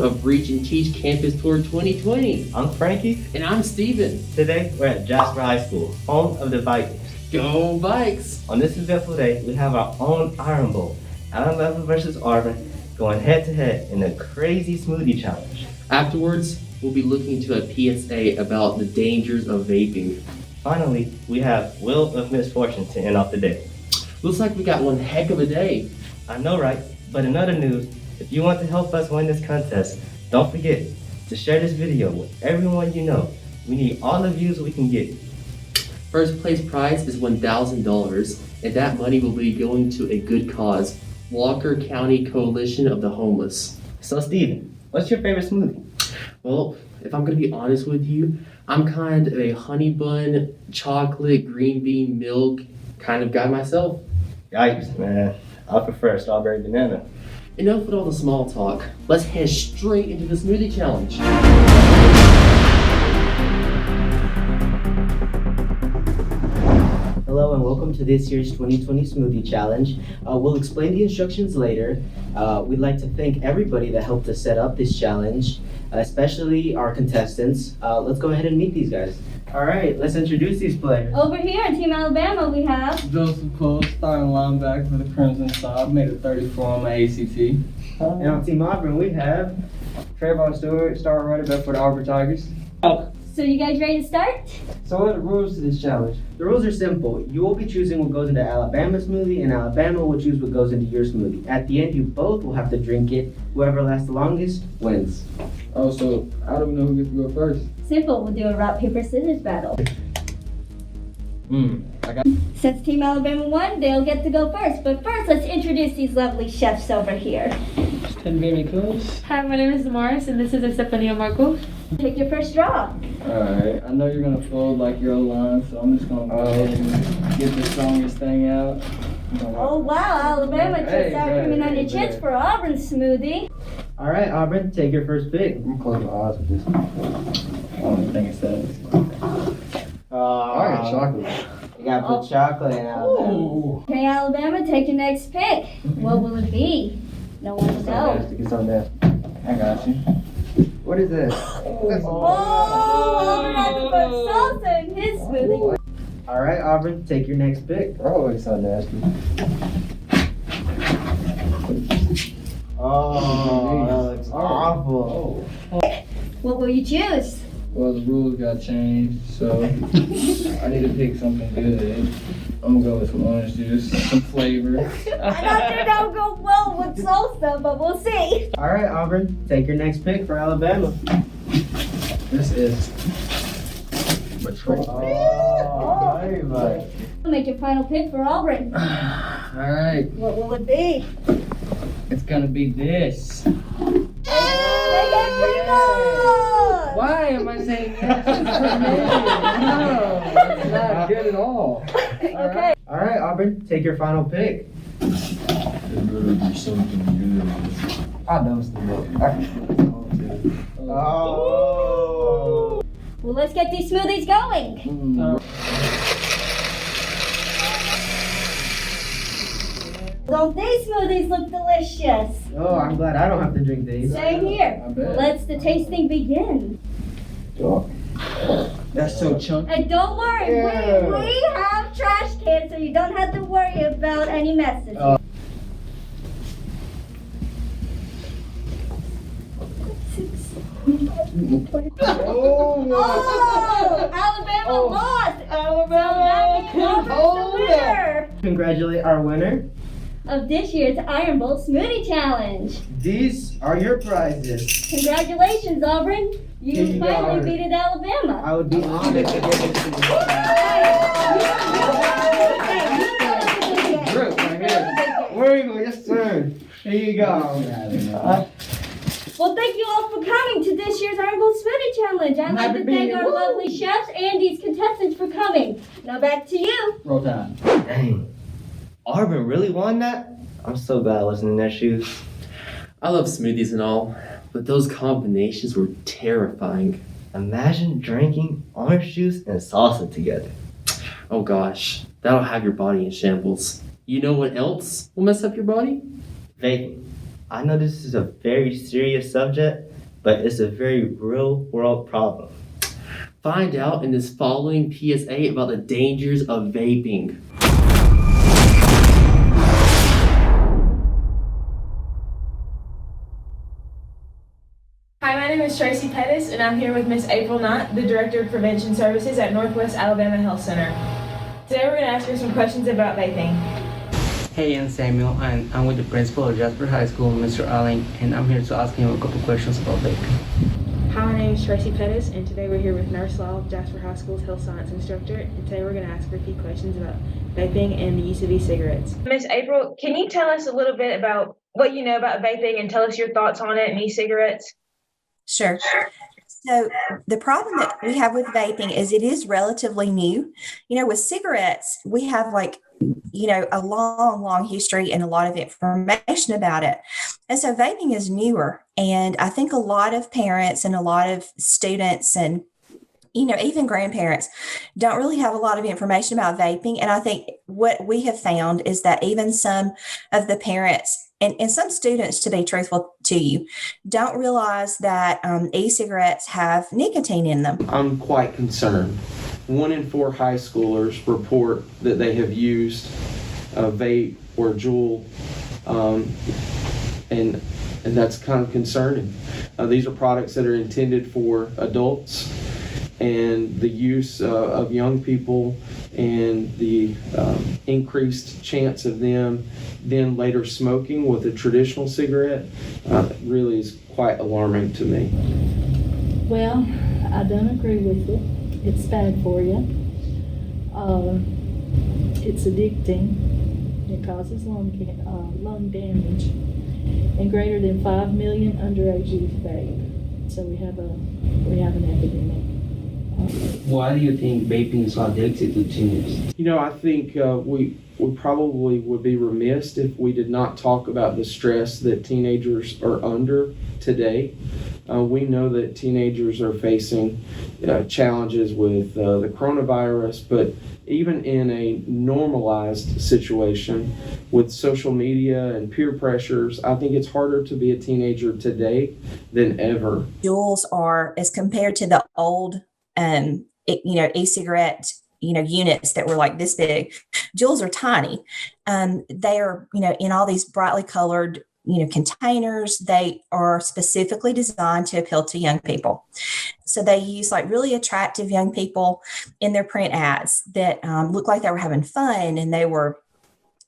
of Reach and Teach Campus Tour 2020. I'm Frankie. And I'm Steven. Today, we're at Jasper High School, home of the Vaping. Go Bikes! On this eventful day, we have our own Iron Bowl. Alabama versus Auburn going head to head in a crazy smoothie challenge. Afterwards, we'll be looking into a PSA about the dangers of vaping. Finally, we have Wheel of Misfortune to end off the day. Looks like we got one heck of a day. I know, right? But in other news, if you want to help us win this contest, don't forget to share this video with everyone you know. We need all the views we can get. First place prize is $1,000, and that money will be going to a good cause, Walker County Coalition of the Homeless. So Steven, what's your favorite smoothie? Well, if I'm gonna be honest with you, I'm kind of a honey bun, chocolate, green bean, milk kind of guy myself. Yikes, man. I prefer strawberry banana. Enough with all the small talk. Let's head straight into the smoothie challenge. Hello and welcome to this year's 2020 Smoothie Challenge. We'll explain the instructions later. We'd like to thank everybody that helped us set up this challenge, especially our contestants. Let's go ahead and meet these guys. All right, let's introduce these players. Over here on Team Alabama, we have Joseph Cole, starting linebacker for the Crimson Tide, made a 34 on my ACT. And on Team Auburn, we have Trayvon Stewart, starting running back for the Auburn Tigers. So you guys ready to start? So what are the rules to this challenge? The rules are simple. You will be choosing what goes into Alabama's smoothie, and Alabama will choose what goes into your smoothie. At the end, you both will have to drink it. Whoever lasts the longest wins. Oh, so how do we know who gets to go first? Simple, we'll do a rock, paper, scissors battle. Since Team Alabama won, they'll get to go first. But first, let's introduce these lovely chefs over here. Can very close. Hi, my name is Morris, and this is Estefania Marco. Take your first draw. Alright, I know you're going to fold like your line, so I'm just going to go ahead and get the strongest thing out. Oh wow, Alabama just sour cream and onion chips for Auburn's smoothie. All right, Auburn, take your first pick. I'm closing my eyes with this one. I don't think it's that. I got chocolate. You gotta put chocolate in Alabama. Ooh. Okay, Alabama, take your next pick. What will it be? No one will know. It's on that. I got you. What is this? Oh, Auburn has to put salsa in his smoothie. All right, Auburn, take your next pick. Oh, it's so nasty. Oh, that looks awful. What will you choose? Well, the rules got changed, so I need to pick something good. I'm gonna go with some orange juice, some flavor. I'm not sure that'll go well with salsa, but we'll see. All right, Auburn, take your next pick for Alabama. This is betrayal. Oh, very much. Make your final pick for Auburn. Alright, What will it be? it's gonna be this. Make it pickles! Why am I saying yes? No, that's not good at all. Okay. All right, Auburn, take your final pick. I know it's the Oh. Well, let's get these smoothies going. Don't these smoothies look delicious? Oh, I'm glad I don't have to drink these. Same here. I bet. Let's the tasting begin. That's so chunky. And don't worry, Yeah. we have trash cans, so you don't have to worry about any messes. Oh, Alabama lost. Alabama becomes the winner Congratulate our winner. of this year's Iron Bowl Smoothie Challenge. These are your prizes. Congratulations, Auburn. Here You you go, finally Auburn. beat Alabama. I would be honored to give it to you. Drip right here. Where you go? Yes, sir. Here you go. Well, thank you all for coming to this year's Iron Bowl Smoothie Challenge. I'd like to thank our lovely chefs and these contestants for coming. Now back to you. Roll time. Dang. Auburn really won that? I'm so glad I wasn't in their shoes. I love smoothies and all, but those combinations were terrifying. Imagine drinking orange juice and salsa together. Oh gosh, that'll have your body in shambles. You know what else will mess up your body? Vaping. I know this is a very serious subject, but it's a very real world problem. Find out in this following PSA about the dangers of vaping. Hi, my name is Tracy Pettis, and I'm here with Miss April Knott, the Director of Prevention Services at Northwest Alabama Health Center. Today we're going to ask her some questions about vaping. Hey, I'm Samuel, and I'm with the principal of Jasper High School, Mr. Allen, and I'm here to ask him a couple questions about vaping. Hi, my name is Tracy Pettis, and today we're here with Nurse Law, Jasper High School's health science instructor, and today we're going to ask her a few questions about vaping and the use of e-cigarettes. Miss April, can you tell us a little bit about what you know about vaping and tell us your thoughts on it and e-cigarettes? Sure. So the problem that we have with vaping is it is relatively new. With cigarettes, we have a long history and a lot of information about it. And so vaping is newer. And I think a lot of parents and a lot of students and even grandparents don't really have a lot of information about vaping. And I think what we have found is that even some of the parents and some students, to be truthful to you, don't realize that e-cigarettes have nicotine in them. I'm quite concerned. 1 in 4 high schoolers report that they have used a vape or a Juul, and that's kind of concerning. These are products that are intended for adults, and the use of young people and the increased chance of them then later smoking with a traditional cigarette really is quite alarming to me. Well, I don't agree with it. It's bad for you. It's addicting. It causes lung damage. And greater than 5 million underage youth vape. So we have an epidemic. Why do you think vaping is so addictive to teenagers? I think we probably would be remiss if we did not talk about the stress that teenagers are under today. We know that teenagers are facing challenges with the coronavirus, but even in a normalized situation with social media and peer pressures, I think it's harder to be a teenager today than ever. Juuls are, as compared to the old e-cigarette units that were like this big, Juuls are tiny. They are in all these brightly colored containers. They are specifically designed to appeal to young people. So they use really attractive young people in their print ads that look like they were having fun and they were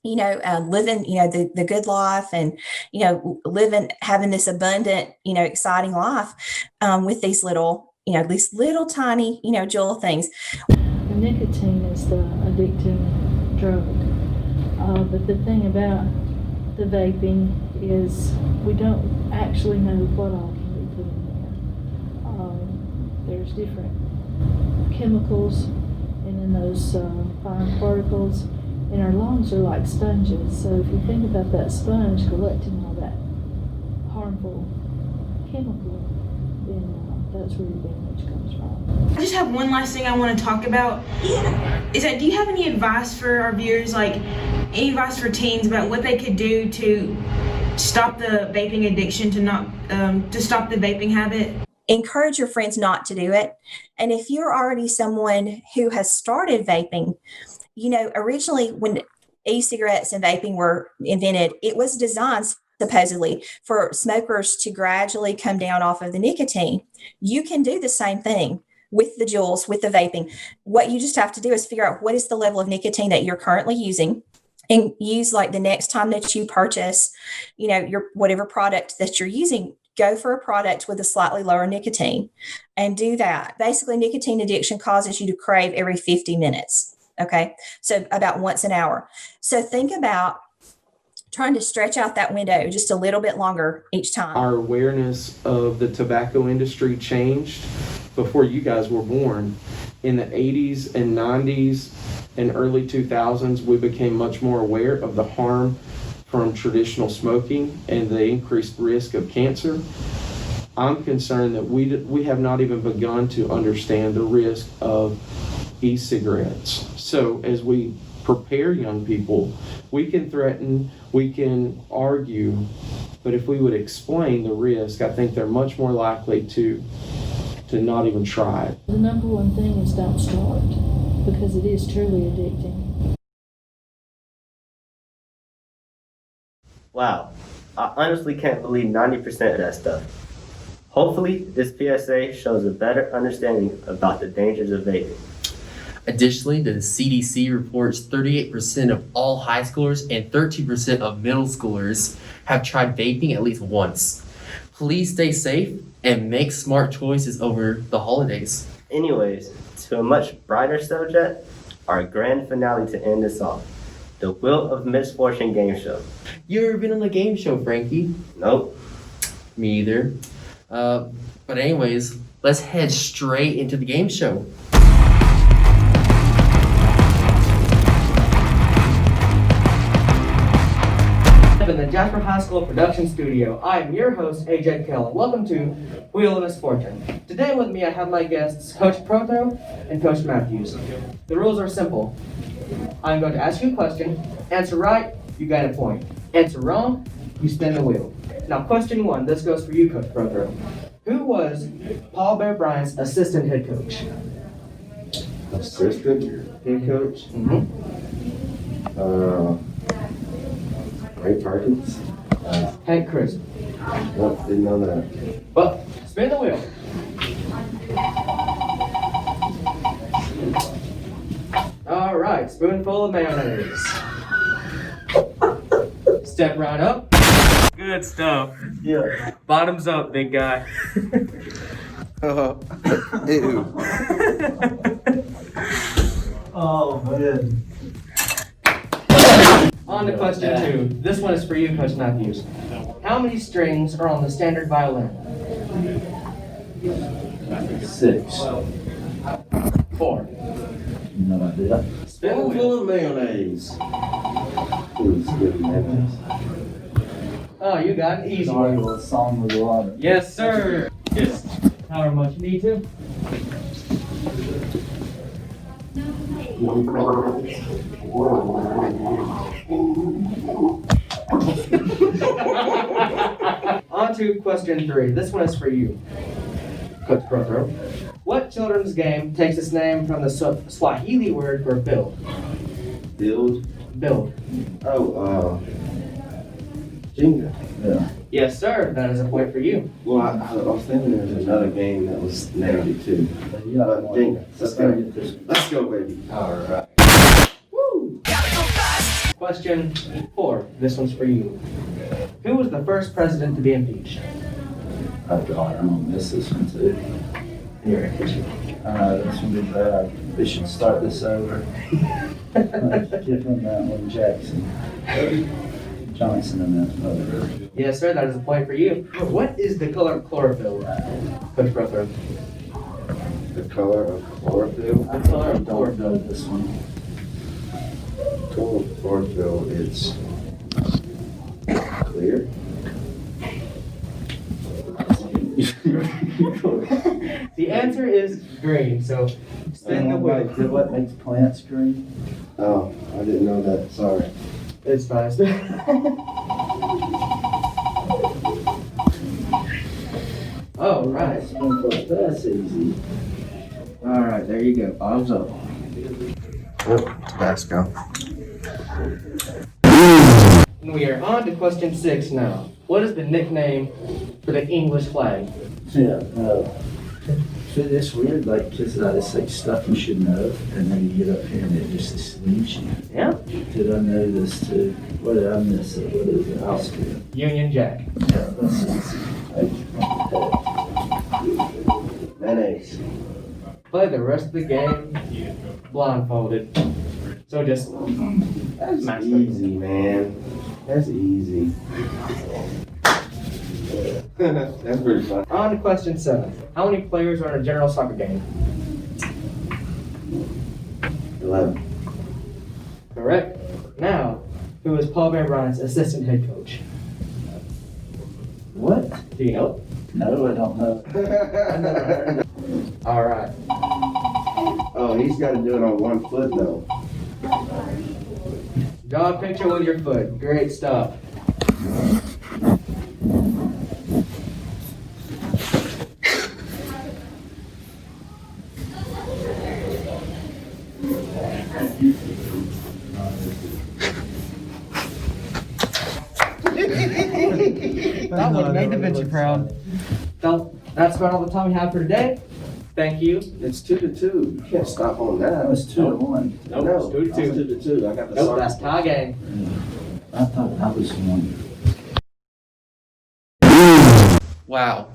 living, the good life and, having this abundant, exciting life with these little tiny, Juul things. The nicotine is the addictive drug. But the thing about the vaping is we don't actually know what all can be put in there. There's different chemicals and then those fine particles, and our lungs are like sponges. So if you think about that sponge collecting all that harmful chemical, then that's where your damage comes from. I just have one last thing I want to talk about. Is that, do you have any advice for our viewers, any advice for teens about what they could do to stop the vaping addiction, to stop the vaping habit? Encourage your friends not to do it. And if you're already someone who has started vaping, originally when e-cigarettes and vaping were invented, it was designed supposedly for smokers to gradually come down off of the nicotine. You can do the same thing with the Juuls, with the vaping. What you just have to do is figure out what is the level of nicotine that you're currently using, and use the next time that you purchase, your whatever product that you're using, go for a product with a slightly lower nicotine and do that. Basically, nicotine addiction causes you to crave every 50 minutes. Okay. So about once an hour. So think about trying to stretch out that window just a little bit longer each time. Our awareness of the tobacco industry changed before you guys were born. In the 80s and 90s and early 2000s, we became much more aware of the harm from traditional smoking and the increased risk of cancer. I'm concerned that we have not even begun to understand the risk of e-cigarettes. So as we prepare young people, we can threaten, we can argue, But if we would explain the risk, I think they're much more likely to not even try it. The number one thing is don't start, because it is truly addicting. Wow, I honestly can't believe 90% of that stuff. Hopefully, this PSA shows a better understanding about the dangers of vaping. Additionally, the CDC reports 38% of all high schoolers and 13% of middle schoolers have tried vaping at least once. Please stay safe and make smart choices over the holidays. Anyways, to a much brighter subject, our grand finale to end this off, the Wheel of Misfortune game show. You ever been on a game show, Frankie? Nope. Me either. But anyways, let's head straight into the game show. In the Jasper High School production studio, I am your host, AJ Kell, and welcome to Wheel of Misfortune. Today with me I have my guests, Coach Prothro and Coach Matthews. The rules are simple. I'm going to ask you a question. Answer right, you get a point. Answer wrong, you spin the wheel. Now question one, this goes for you, Coach Prothro. Who was Paul Bear Bryant's assistant head coach? Assistant head coach? Ray Perkins? Hank Crisp. Nope, didn't know that. Well, spin the wheel. All right, spoonful of mayonnaise. Step right up. Good stuff. Yeah. Bottoms up, big guy. Ew. Oh, man. On to question two. This one is for you, Coach Matthews. How many strings are on the standard violin? 6. 4. No idea. Spoonful of mayonnaise. Please give me mayonnaise. Oh, you got an easy Sorry, one. the song with water. Yes, sir. Just however much you need to. On to question 3. This one is for you, Coach Prothro. What children's game takes its name from the Swahili word for build? Build? Build. Oh, Jenga. Yeah. Yes, sir. That is a point for you. Well, I was thinking there was another game that was named it too. Jenga. Let's go. Let's go, baby. All right. Woo! Question 4. This one's for you. Who was the first president to be impeached? Oh God, I'm gonna miss this one too. You're a pitcher. This one be bad. We should start this over. Give him that one, Jackson. Johnson and that other. Yes, sir. That is a point for you. What is the color of chlorophyll, Coach Prothro? The color of chlorophyll? The color of Don't chlorophyll. know this one. Color of chlorophyll, it's clear. The answer is green, so spin the wheel. What makes plants green? Oh, I didn't know that. Sorry. It's fine. Oh, right. That's easy. All right, there you go. Bottoms up. Tabasco. We are on to question 6 now. What is the nickname for the English flag? Yeah, it's weird, like, because it's like stuff you should know, and then you get up here and it just leaves you. Yeah. Did I know this too? What did I miss? What is it? I'll skip. Union Jack. Yeah, that's easy. Mayonnaise. Play the rest of the game blindfolded. So just That's easy, man. That's easy. That's pretty fun. On to question 7. How many players are in a general soccer game? 11. Correct. Now, who is Paul Bear Bryant's assistant head coach? What? Do you know? No, I don't know. I never heard of it. All right. Oh, he's got to do it on one foot though. Draw a picture with your foot. Great stuff. That would have made the Vinci proud. So that's about all the time we have for today. Thank you. It's 2-2. You can't stop on that. That was 2-1. No, it's 2-2. 2-2. I got the Nope, soccer that's ball. tie game. I thought that was 1. Wow.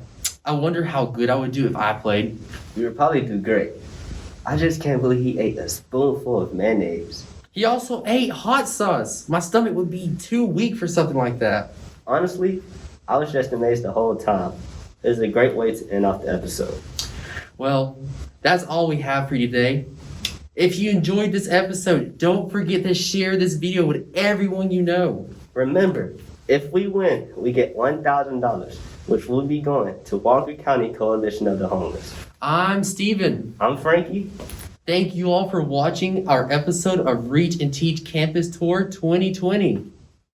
I wonder how good I would do if I played. You would probably do great. I just can't believe he ate a spoonful of mayonnaise. He also ate hot sauce. My stomach would be too weak for something like that. Honestly, I was just amazed the whole time. It was a great way to end off the episode. Well, that's all we have for you today. If you enjoyed this episode, don't forget to share this video with everyone you know. Remember, if we win, we get $1,000, which will be going to Walker County Coalition of the Homeless. I'm Steven. I'm Frankie. Thank you all for watching our episode of Reach and Teach Campus Tour 2020.